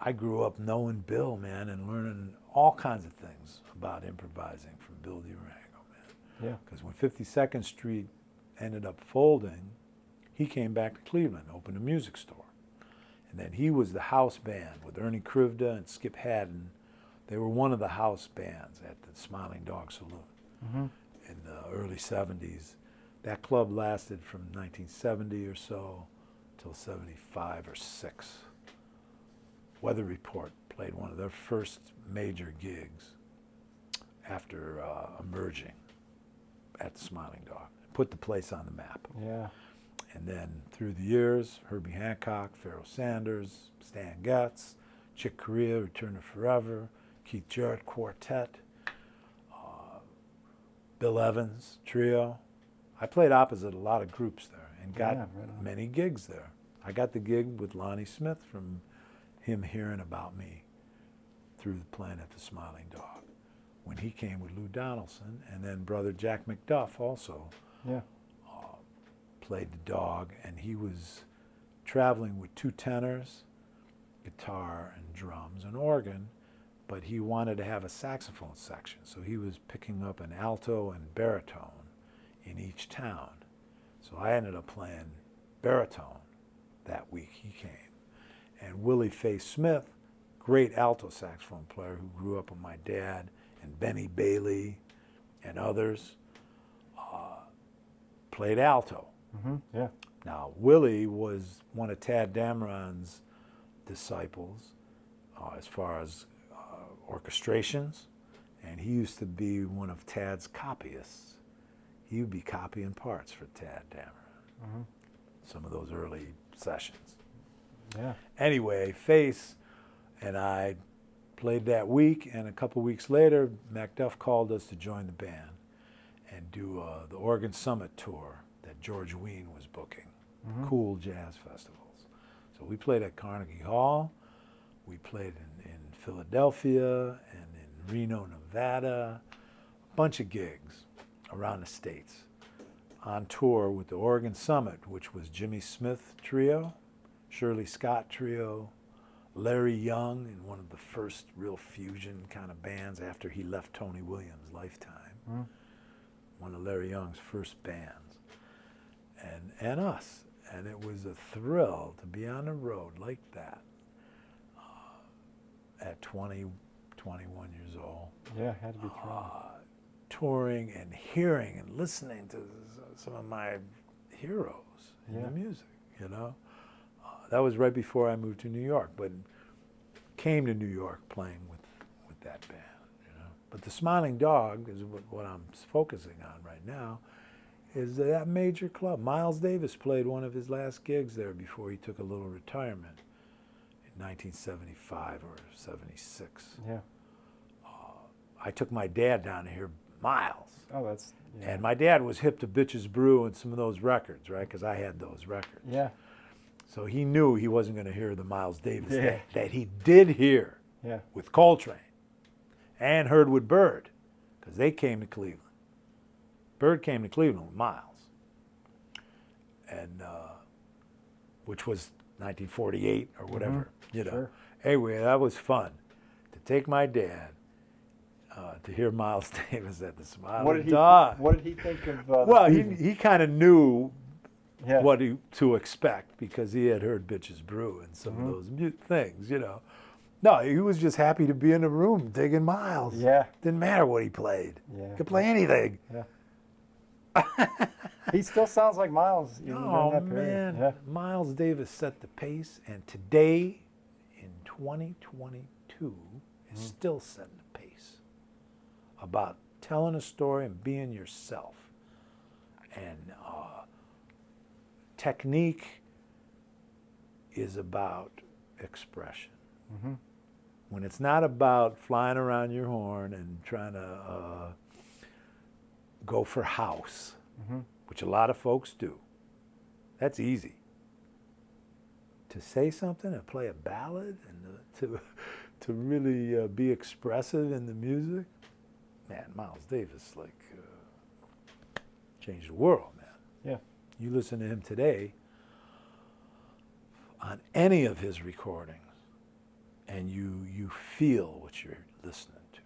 I grew up knowing Bill, man, and learning all kinds of things about improvising from Bill Durango, man. Yeah. Because when 52nd Street ended up folding, he came back to Cleveland, opened a music store. And then he was the house band with Ernie Krivda and Skip Haddon. They were one of the house bands at the Smiling Dog Saloon in the early 70s. That club lasted from 1970 or so till 75 or 6. Weather Report played one of their first major gigs after emerging at the Smiling Dog. Put the place on the map. Yeah. And then through the years, Herbie Hancock, Pharoah Sanders, Stan Getz, Chick Corea, Return to Forever, Keith Jarrett Quartet, Bill Evans Trio. I played opposite a lot of groups there and got many gigs there. I got the gig with Lonnie Smith from him hearing about me through the playing at the Smiling Dog when he came with Lou Donaldson, and then brother Jack McDuff also played the Dog, and he was traveling with 2 tenors, guitar and drums and organ, but he wanted to have a saxophone section, so he was picking up an alto and baritone in each town. So I ended up playing baritone that week he came. And Willie Faye Smith, great alto saxophone player who grew up with my dad, and Benny Bailey and others, played alto. Yeah. Now, Willie was one of Tad Dameron's disciples as far as orchestrations, and he used to be one of Tad's copyists. He would be copying parts for Tad Dameron, some of those early sessions. Yeah. Anyway, Face and I played that week, and a couple weeks later, MacDuff called us to join the band and do the Oregon Summit tour that George Wein was booking, cool jazz festivals. So we played at Carnegie Hall, we played in Philadelphia and in Reno, Nevada, a bunch of gigs around the States on tour with the Oregon Summit, which was Jimmy Smith Trio, Shirley Scott Trio, Larry Young in one of the first real fusion kind of bands after he left Tony Williams' Lifetime, one of Larry Young's first bands, and us. And it was a thrill to be on the road like that at 20, 21 years old. Yeah, it had to be thrilling. Touring and hearing and listening to some of my heroes in the music, you know. That was right before I moved to New York, but came to New York playing with that band, you know. But the Smiling Dog is what I'm focusing on right now, is that major club. Miles Davis played one of his last gigs there before he took a little retirement in 1975 or 76. Yeah. I took my dad down to hear Miles. Oh, that's... Yeah. And my dad was hip to Bitches Brew and some of those records, right? Because I had those records. Yeah. So he knew he wasn't going to hear the Miles Davis that he did hear with Coltrane and heard with Bird, because they came to Cleveland. Bird came to Cleveland with Miles, and which was 1948 or whatever, you know. Sure. Anyway, that was fun to take my dad to hear Miles Davis at the Smiling Dog. What did he think of Well, he kind of knew what to expect because he had heard Bitches Brew and some of those things, you know. No, he was just happy to be in the room digging Miles. Yeah. Didn't matter what he played. Yeah. Could play anything. Yeah. He still sounds like Miles. Even Oh, during that period. man. Yeah. Miles Davis set the pace, and today, in 2022, is still setting the pace about telling a story and being yourself. And technique is about expression. When it's not about flying around your horn and trying to go for house, which a lot of folks do. That's easy. To say something and play a ballad and to really be expressive in the music, man, Miles Davis changed the world, man. Yeah. You listen to him today on any of his recordings, and you feel what you're listening to.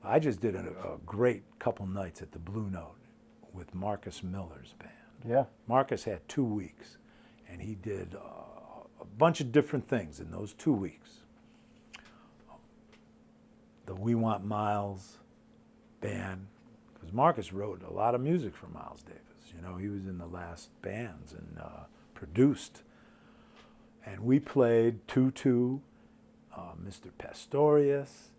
I just did a great couple nights at the Blue Note with Marcus Miller's band. Yeah. Marcus had 2 weeks, and he did a bunch of different things in those 2 weeks. The We Want Miles band, because Marcus wrote a lot of music for Miles Davis. You know, he was in the last bands and produced. And we played Tutu, Mr. Pastorius,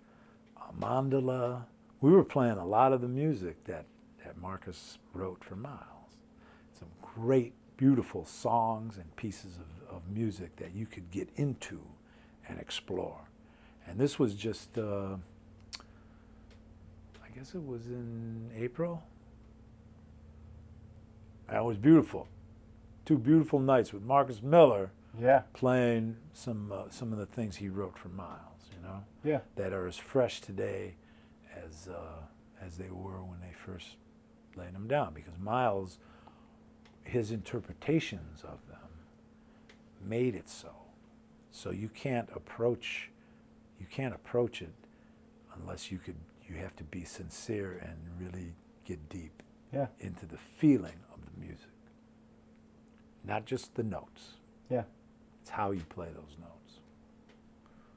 Mandala. We were playing a lot of the music that Marcus wrote for Miles. Some great, beautiful songs and pieces of music that you could get into and explore. And this was just, I guess it was in April. That was beautiful. 2 beautiful nights with Marcus Miller. Yeah. Playing some of the things he wrote for Miles, you know, Yeah. that are as fresh today as they were when they first laid them down. Because Miles, his interpretations of them made it so. So you can't approach it unless you have to be sincere and really get deep Yeah. into the feeling of the music, not just the notes. Yeah. It's how you play those notes.